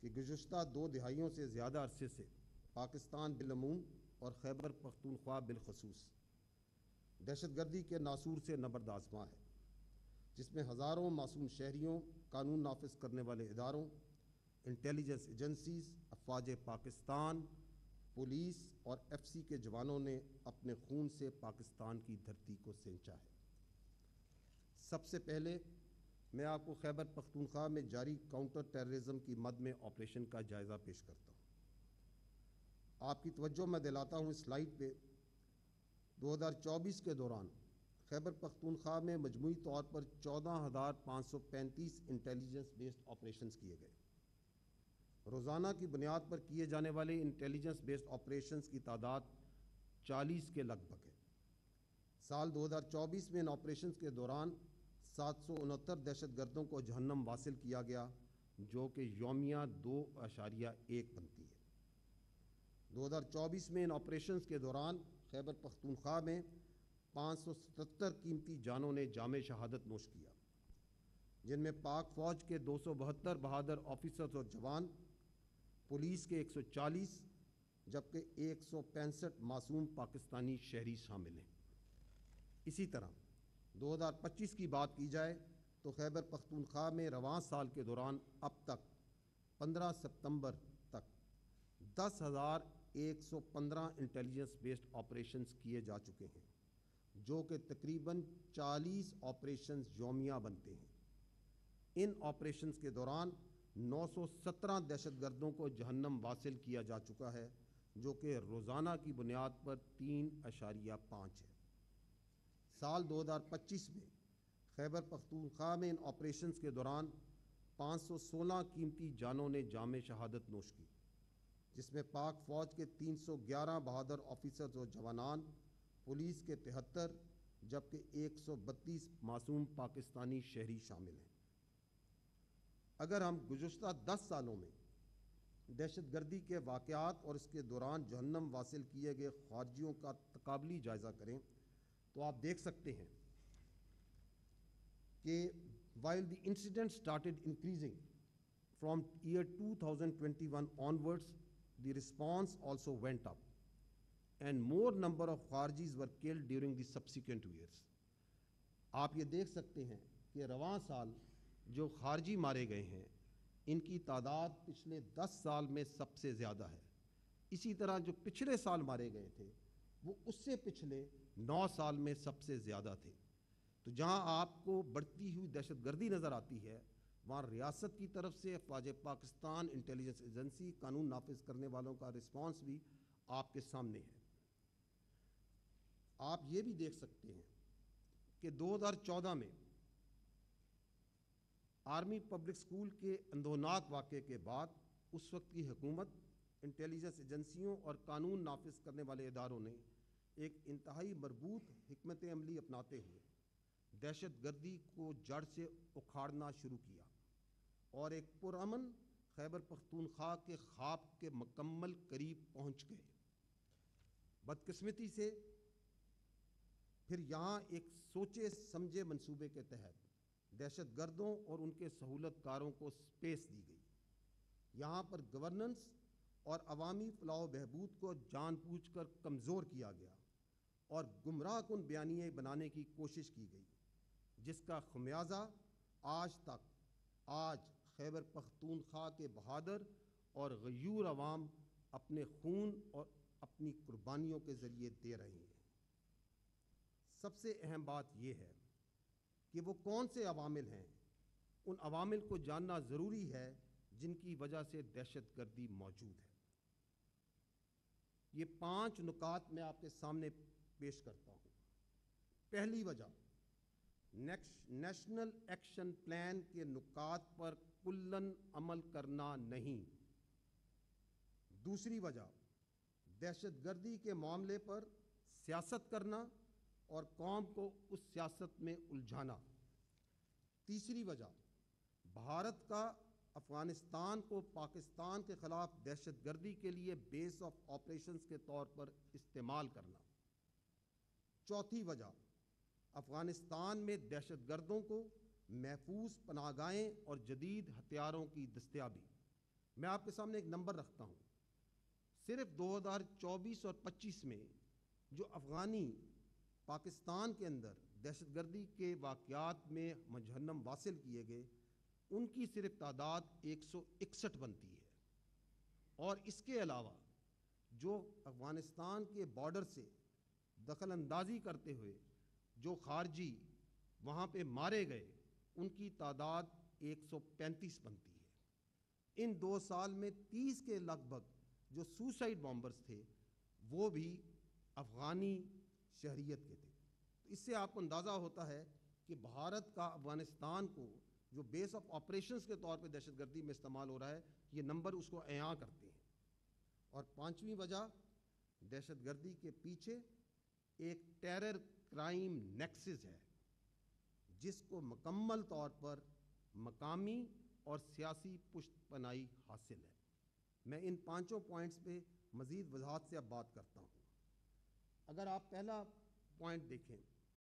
کہ گزشتہ 2 دہائیوں سے زیادہ عرصے سے پاکستان بالعموم اور خیبر پختونخوا بالخصوص دہشت گردی کے ناسور سے نبرد آزما ہے، جس میں ہزاروں معصوم شہریوں، قانون نافذ کرنے والے اداروں، انٹیلیجنس ایجنسیز، افواج پاکستان، پولیس اور ایف سی کے جوانوں نے اپنے خون سے پاکستان کی دھرتی کو سینچا ہے۔ سب سے پہلے میں آپ کو خیبر پختونخوا میں جاری کاؤنٹر ٹیررزم کی مد میں آپریشن کا جائزہ پیش کرتا ہوں۔ آپ کی توجہ میں دلاتا ہوں اس سلائیڈ پہ 2024 کے دوران خیبر پختونخوا میں مجموعی طور پر 14,535 انٹیلیجنس بیسڈ آپریشنز کیے گئے۔ روزانہ کی بنیاد پر کیے جانے والے انٹیلیجنس بیسڈ آپریشنز کی تعداد 40 کے لگ بھگ ہے۔ سال 2024 میں ان آپریشنز کے دوران 769 دہشت گردوں کو جہنم واصل کیا گیا، جو کہ یومیہ 2.1 بنتی ہے۔ 2024 میں ان آپریشنز کے دوران خیبر پختونخوا میں 577 قیمتی جانوں نے جام شہادت نوش کیا، جن میں پاک فوج کے 272 بہادر آفیسرز اور جوان، پولیس کے 140 جبکہ 165 معصوم پاکستانی شہری شامل ہیں۔ اسی طرح 2025 کی بات کی جائے تو خیبر پختونخوا میں رواں سال کے دوران اب تک 15 ستمبر تک 10,115 انٹیلیجنس بیسڈ آپریشنز کیے جا چکے ہیں، جو کہ تقریباً 40 آپریشنز یومیہ بنتے ہیں۔ ان آپریشنز کے دوران 917 دہشت گردوں کو جہنم واصل کیا جا چکا ہے، جو کہ روزانہ کی بنیاد پر 3.5 ہے۔ سال 2025 میں خیبر پختونخوا میں ان آپریشنز کے دوران 516 قیمتی جانوں نے جام شہادت نوش کی، جس میں پاک فوج کے 311 بہادر آفیسرز اور جوانان، پولیس کے 73 جبکہ 132 معصوم پاکستانی شہری شامل ہیں۔ اگر ہم گزشتہ 10 سالوں میں دہشت گردی کے واقعات اور اس کے دوران جہنم واصل کیے گئے خارجیوں کا تقابلی جائزہ کریں تو آپ دیکھ سکتے ہیں کہ while the incident started increasing from year 2021 onwards, the response also went up and more number of Kharjis were killed during the subsequent years. آپ یہ دیکھ سکتے ہیں کہ رواں سال جو خارجی مارے گئے ہیں، ان کی تعداد پچھلے 10 سال میں سب سے زیادہ ہے۔ اسی طرح جو پچھلے سال مارے گئے تھے وہ اس سے پچھلے 9 سال میں سب سے زیادہ تھے۔ تو جہاں آپ کو بڑھتی ہوئی دہشت گردی نظر آتی ہے، وہاں ریاست کی طرف سے افواج پاکستان، انٹیلیجنس ایجنسی، قانون نافذ کرنے والوں کا رسپانس بھی آپ کے سامنے ہے۔ آپ یہ بھی دیکھ سکتے ہیں کہ 2014 میں آرمی پبلک اسکول کے اندھوناک واقعے کے بعد اس وقت کی حکومت، انٹیلیجنس ایجنسیوں اور قانون نافذ کرنے والے اداروں نے ایک انتہائی مربوط حکمت عملی اپناتے ہوئے دہشت گردی کو جڑ سے اکھاڑنا شروع کیا اور ایک پرامن خیبر پختونخوا کے خواب کے مکمل قریب پہنچ گئے۔ بدقسمتی سے پھر یہاں ایک سوچے سمجھے منصوبے کے تحت دہشت گردوں اور ان کے سہولت کاروں کو سپیس دی گئی۔ یہاں پر گورننس اور عوامی فلاح و بہبود کو جان بوجھ کر کمزور کیا گیا اور گمراہ کن بیانیے بنانے کی کوشش کی گئی، جس کا خمیازہ آج خیبر پختونخوا کے بہادر اور غیور عوام اپنے خون اور اپنی قربانیوں کے ذریعے دے رہے ہیں۔ سب سے اہم بات یہ ہے کہ وہ کون سے عوامل ہیں۔ ان عوامل کو جاننا ضروری ہے جن کی وجہ سے دہشت گردی موجود ہے۔ یہ 5 نکات میں آپ کے سامنے پیش کرتا ہوں۔ پہلی وجہ، نیشنل ایکشن پلان کے نکات پر کلن عمل کرنا نہیں۔ دوسری وجہ، دہشت گردی کے معاملے پر سیاست کرنا اور قوم کو اس سیاست میں الجھانا۔ تیسری وجہ، بھارت کا افغانستان کو پاکستان کے خلاف دہشت گردی کے لیے بیس آف آپریشنز کے طور پر استعمال کرنا۔ چوتھی وجہ، افغانستان میں دہشت گردوں کو محفوظ پناہ گاہیں اور جدید ہتھیاروں کی دستیابی۔ میں آپ کے سامنے ایک نمبر رکھتا ہوں، صرف 2024 اور 25 میں جو افغانی پاکستان کے اندر دہشت گردی کے واقعات میں مجہنم واصل کیے گئے، ان کی صرف تعداد 161 بنتی ہے، اور اس کے علاوہ جو افغانستان کے بارڈر سے دخل اندازی کرتے ہوئے جو خارجی وہاں پہ مارے گئے، ان کی تعداد 135 بنتی ہے۔ ان 2 سال میں 30 کے لگ بھگ جو سوسائڈ بامبرز تھے وہ بھی افغانی شہریت کے تھے۔ اس سے آپ کو اندازہ ہوتا ہے کہ بھارت کا افغانستان کو جو بیس آف آپریشنز کے طور پہ دہشت گردی میں استعمال ہو رہا ہے، یہ نمبر اس کو عیاں کرتے ہیں۔ اور 5ویں وجہ، دہشت گردی کے پیچھے ایک ٹیرر کرائم نیکسس ہے جس کو مکمل طور پر مقامی اور سیاسی پشت پناہی حاصل ہے۔ میں ان 5 پوائنٹس پہ مزید وضاحت سے اب بات کرتا ہوں۔ اگر آپ پہلا پوائنٹ دیکھیں